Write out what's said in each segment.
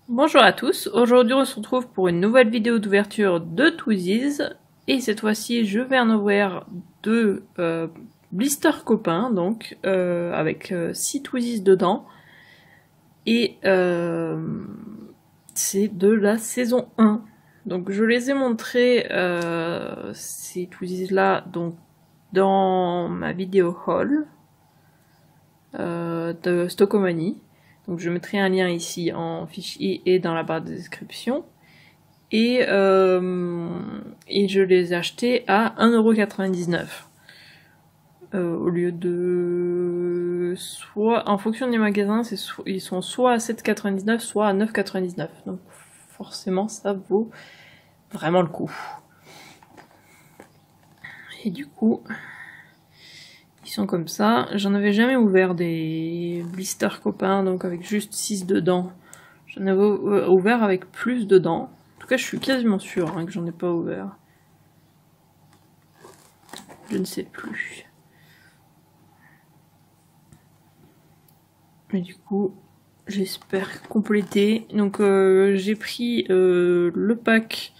Bonjour à tous, aujourd'hui on se retrouve pour une nouvelle vidéo d'ouverture de Twizzies et cette fois-ci je vais en ouvrir deux blister copains donc avec 6 Twizzies dedans et c'est de la saison 1. Donc je les ai montrés ces Twizzies là donc dans ma vidéo haul de Stockomanie. Donc je mettrai un lien ici en fichier et dans la barre de description. Et je les ai achetés à 1,99 €. Au lieu de... soit en fonction des magasins, ils sont soit à 7,99 € soit à 9,99 €. Donc forcément ça vaut vraiment le coup. Et du coup... ils sont comme ça. J'en avais jamais ouvert des blisters copains, donc avec juste 6 dedans. J'en avais ouvert avec plus dedans. En tout cas, je suis quasiment sûre que j'en ai pas ouvert. Je ne sais plus. Mais du coup, j'espère compléter. Donc j'ai pris le pack.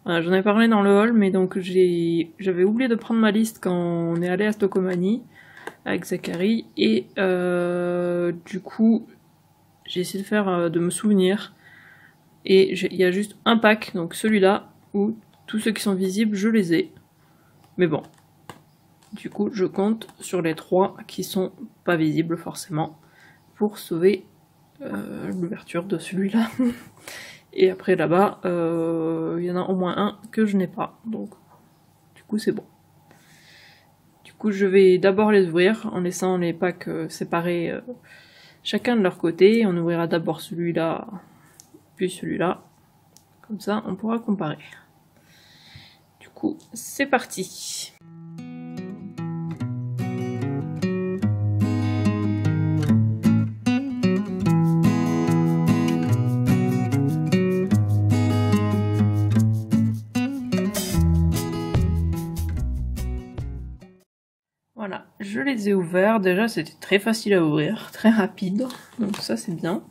J'en ai parlé dans le haul, mais donc j'avais oublié de prendre ma liste quand on est allé à Stockomanie avec Zachary, et du coup j'ai essayé de me souvenir, et il y a juste un pack, donc celui-là, où tous ceux qui sont visibles je les ai, mais bon, du coup je compte sur les 3 qui sont pas visibles forcément pour sauver l'ouverture de celui-là. Et après là-bas, il y en a au moins un que je n'ai pas, donc du coup c'est bon. Du coup je vais d'abord les ouvrir en laissant les packs séparés chacun de leur côté. On ouvrira d'abord celui-là, puis celui-là, comme ça on pourra comparer. Du coup c'est parti. Voilà, je les ai ouverts. Déjà, c'était très facile à ouvrir, très rapide, donc ça c'est bien.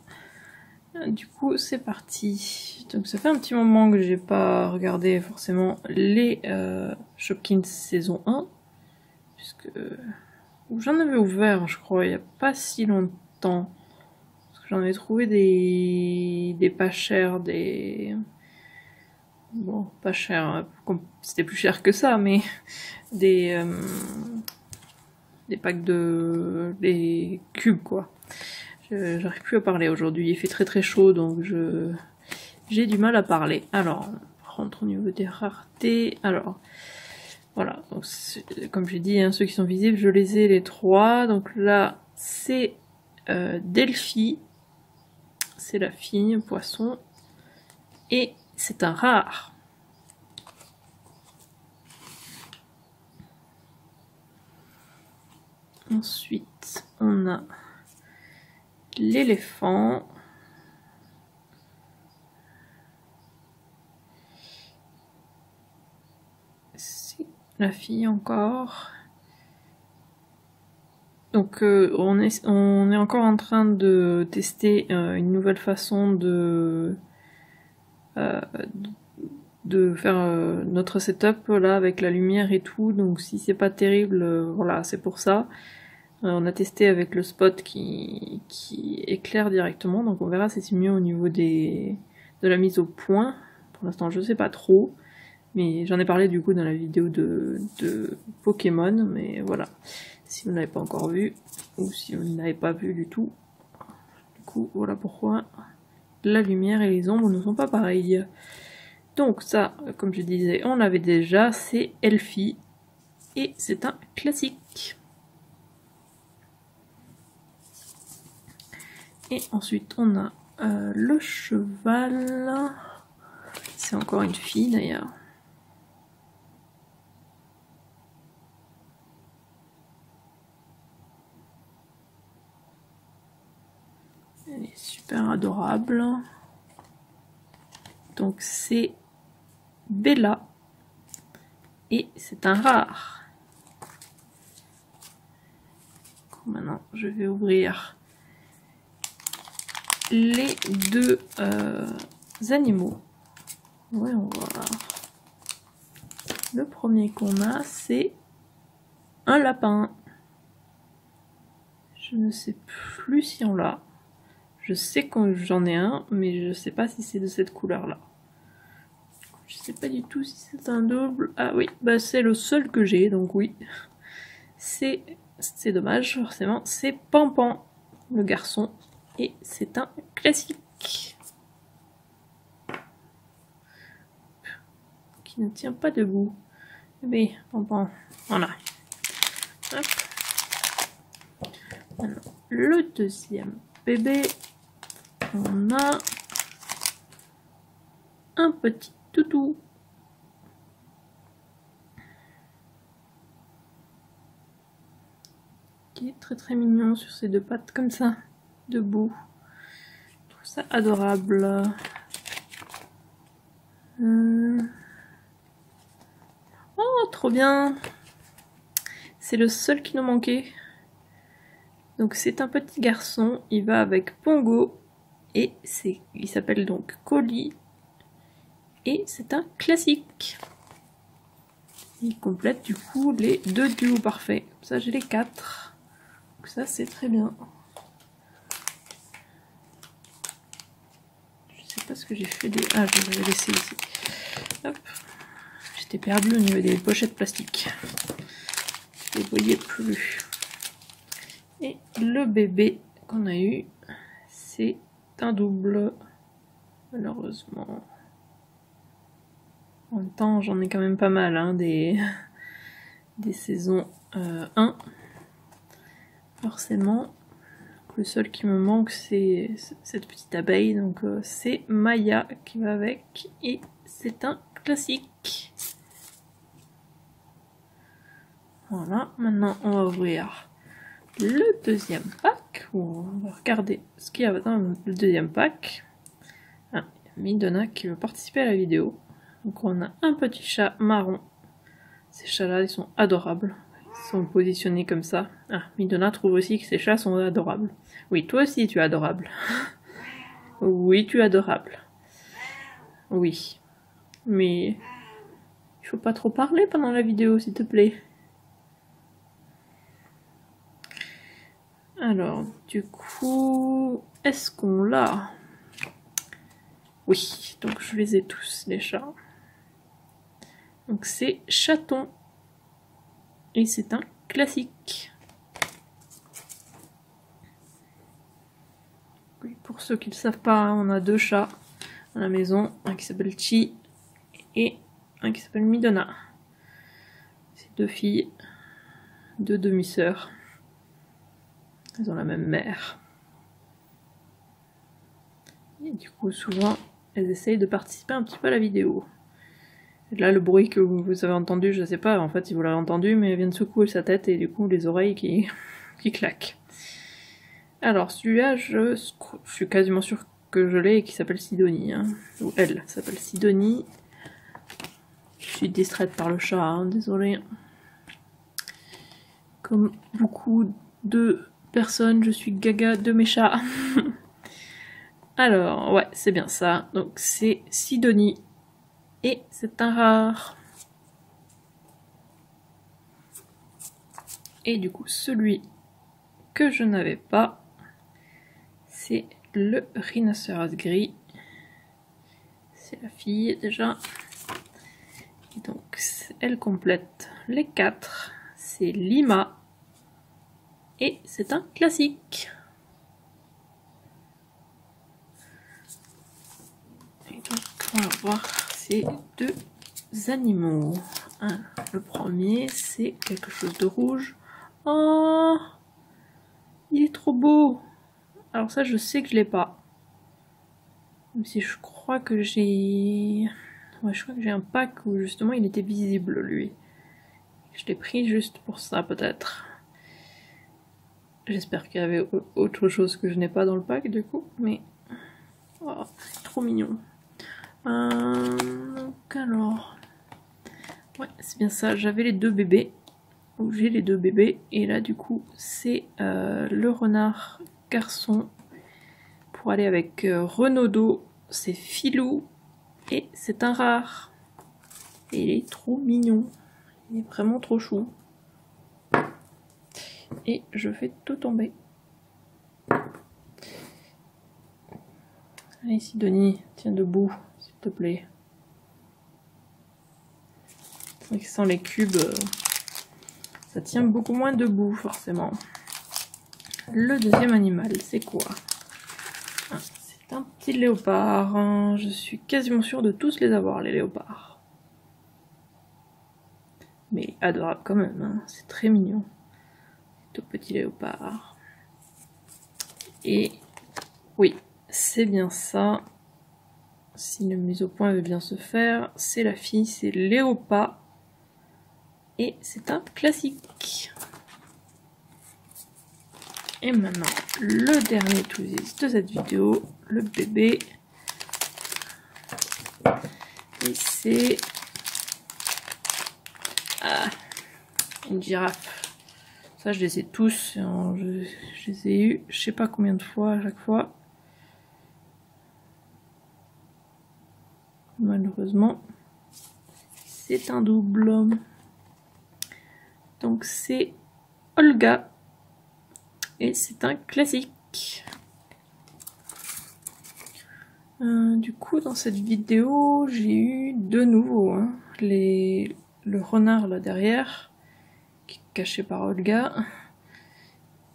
Du coup, c'est parti. Donc ça fait un petit moment que j'ai pas regardé forcément les Shopkins saison 1, puisque j'en avais ouvert, je crois, il y a pas si longtemps. Parce que j'en avais trouvé des pas chers, des... bon, pas chers, c'était plus cher que ça, mais des packs des cubes quoi. J'arrive plus à parler aujourd'hui, il fait très très chaud donc j'ai du mal à parler. Alors, on rentre au niveau des raretés. Alors, voilà, donc comme j'ai dit, ceux qui sont visibles, je les ai les 3. Donc là, c'est Delphi, c'est la fille poisson, et c'est un rare. Ensuite, on a l'éléphant. C'est la fille encore. Donc on est encore en train de tester une nouvelle façon de faire notre setup là avec la lumière et tout, donc si c'est pas terrible, voilà, c'est pour ça. On a testé avec le spot qui éclaire directement, donc on verra si c'est mieux au niveau de la mise au point. Pour l'instant je sais pas trop, mais j'en ai parlé du coup dans la vidéo de Pokémon, mais voilà. Si vous n'avez pas encore vu, ou si vous n'avez pas vu du tout, du coup voilà pourquoi la lumière et les ombres ne sont pas pareilles. Donc ça, comme je disais, on l'avait déjà, c'est Elfie, et c'est un classique. Et ensuite on a le cheval, c'est encore une fille d'ailleurs. Elle est super adorable. Donc c'est Bella, et c'est un rare. Maintenant je vais ouvrir les deux animaux. Ouais, on va voir. Le premier qu'on a, c'est un lapin. Je ne sais plus si on l'a. Je sais que j'en ai un, mais je sais pas si c'est de cette couleur-là. Je sais pas du tout si c'est un double. Ah oui, bah c'est le seul que j'ai, donc oui. C'est dommage, forcément. C'est Pampan, le garçon, et c'est un classique. Qui ne tient pas debout. Mais Pampan, voilà. Hop. Alors, le deuxième bébé, on a un petit toutou. Qui est très très mignon sur ses deux pattes comme ça, debout. Je trouve ça adorable. Oh, trop bien! C'est le seul qui nous manquait. Donc c'est un petit garçon, il va avec Pongo et il s'appelle donc Colis et c'est un classique. Il complète du coup les deux duos parfaits. Comme ça j'ai les 4. Donc ça c'est très bien. Je sais pas ce que j'ai fait des... Ah, je les avais laissés ici. Hop. J'étais perdue au niveau des pochettes plastiques. Je les voyais plus. Et le bébé qu'on a eu, c'est un double, malheureusement. En même temps, j'en ai quand même pas mal, hein, des saisons 1. Forcément, le seul qui me manque, c'est cette petite abeille. Donc c'est Maya qui va avec, et c'est un classique. Voilà, maintenant on va ouvrir le deuxième pack. On va regarder ce qu'il y a dans le deuxième pack. Ah, il y a Midona qui veut participer à la vidéo. Donc on a un petit chat marron. Ces chats-là, ils sont adorables. Ils sont positionnés comme ça. Ah, Midona trouve aussi que ces chats sont adorables. Oui, toi aussi tu es adorable. Oui, tu es adorable. Oui. Mais il faut pas trop parler pendant la vidéo, s'il te plaît. Alors, du coup, est-ce qu'on l'a? Oui, donc je les ai tous, les chats. Donc c'est Chaton. Et c'est un classique. Oui, pour ceux qui ne le savent pas, on a 2 chats à la maison. Un qui s'appelle Chi et un qui s'appelle Midona. C'est 2 filles, 2 demi-sœurs. Elles ont la même mère. Et du coup, souvent, elles essayent de participer un petit peu à la vidéo. Et là, le bruit que vous avez entendu, je sais pas, en fait, si vous l'avez entendu, mais elle vient de secouer sa tête et du coup, les oreilles qui claquent. Alors, celui-là, je suis quasiment sûre que je l'ai et qui s'appelle Sidonie. Hein. Ou elle s'appelle Sidonie. Je suis distraite par le chat, hein, désolée. Comme beaucoup de personne, je suis gaga de mes chats. Alors, ouais, c'est bien ça. Donc, c'est Sidonie. Et c'est un rare. Et du coup, celui que je n'avais pas, c'est le rhinocéros gris. C'est la fille, déjà. Et donc, elle complète les 4. C'est Lima. Et c'est un classique. Et donc, on va voir ces 2 animaux. Le premier, c'est quelque chose de rouge. Oh, il est trop beau. Alors ça, je sais que je l'ai pas. Même si je crois que j'ai... Ouais, je crois que j'ai un pack où justement il était visible, lui. Je l'ai pris juste pour ça, peut-être. J'espère qu'il y avait autre chose que je n'ai pas dans le pack, du coup. Mais... Oh, trop mignon. Donc alors... Ouais, c'est bien ça. J'avais les 2 bébés. Ou j'ai les 2 bébés. Et là, du coup, c'est le renard garçon. Pour pour aller avec Renaudot, c'est Filou, et c'est un rare. Et il est trop mignon, il est vraiment trop chou. Et je fais tout tomber. Allez Sidonie, tiens debout, s'il te plaît. C'est vrai que sans les cubes, ça tient beaucoup moins debout forcément. Le deuxième animal, c'est quoi? C'est un petit léopard. Je suis quasiment sûre de tous les avoir, les léopards. Mais adorable quand même, hein. C'est très mignon. Tout petit léopard. Et oui, c'est bien ça. Si le mise au point veut bien se faire, c'est la fille, c'est Léopa. Et c'est un classique. Et maintenant, le dernier Twosies de cette vidéo, le bébé. Et c'est une girafe. Ça, je les ai tous. Je les ai eu, je sais pas combien de fois à chaque fois. Malheureusement, c'est un double. Donc c'est Olga. Et c'est un classique. Du coup, dans cette vidéo, j'ai eu deux nouveaux. Hein. Le renard là derrière, qui est caché par Olga.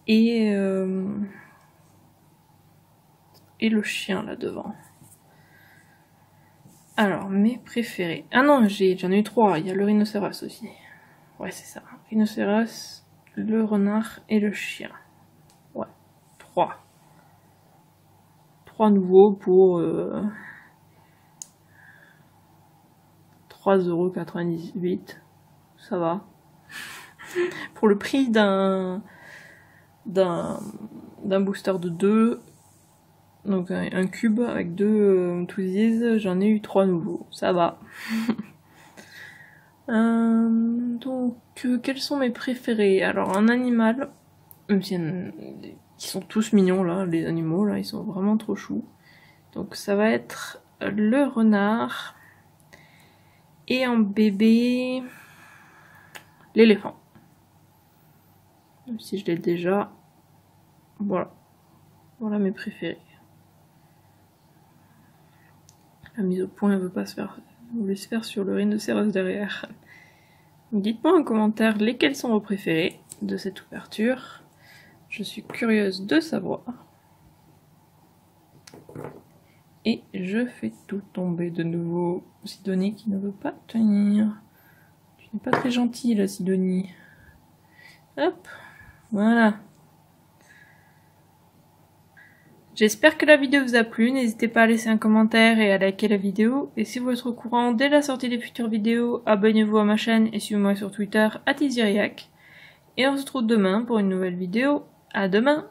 Et le chien là devant. Alors, mes préférés. Ah non, j'en ai eu trois. Il y a le rhinocéros aussi. Ouais, c'est ça. Rhinocéros, le renard et le chien. Ouais, 3. 3 nouveaux pour 3,98 €. Ça va. Pour le prix d'un booster de 2, donc un cube avec 2 Twosies, j'en ai eu 3 nouveaux. Ça va. Donc, quels sont mes préférés? Alors, un animal, même si ils sont tous mignons là, les animaux là, ils sont vraiment trop choux. Donc, ça va être le renard et en bébé, l'éléphant. Même si je l'ai déjà, voilà. Voilà mes préférés. La mise au point, elle veut pas se faire. Vous laisse faire sur le rhinocéros derrière. Dites-moi en commentaire lesquels sont vos préférés de cette ouverture. Je suis curieuse de savoir. Et je fais tout tomber de nouveau. Sidonie qui ne veut pas tenir. Tu n'es pas très gentille là, Sidonie. Hop, voilà. J'espère que la vidéo vous a plu, n'hésitez pas à laisser un commentaire et à liker la vidéo. Et si vous êtes au courant dès la sortie des futures vidéos, abonnez-vous à ma chaîne et suivez-moi sur Twitter @isiriac. Et on se retrouve demain pour une nouvelle vidéo. À demain!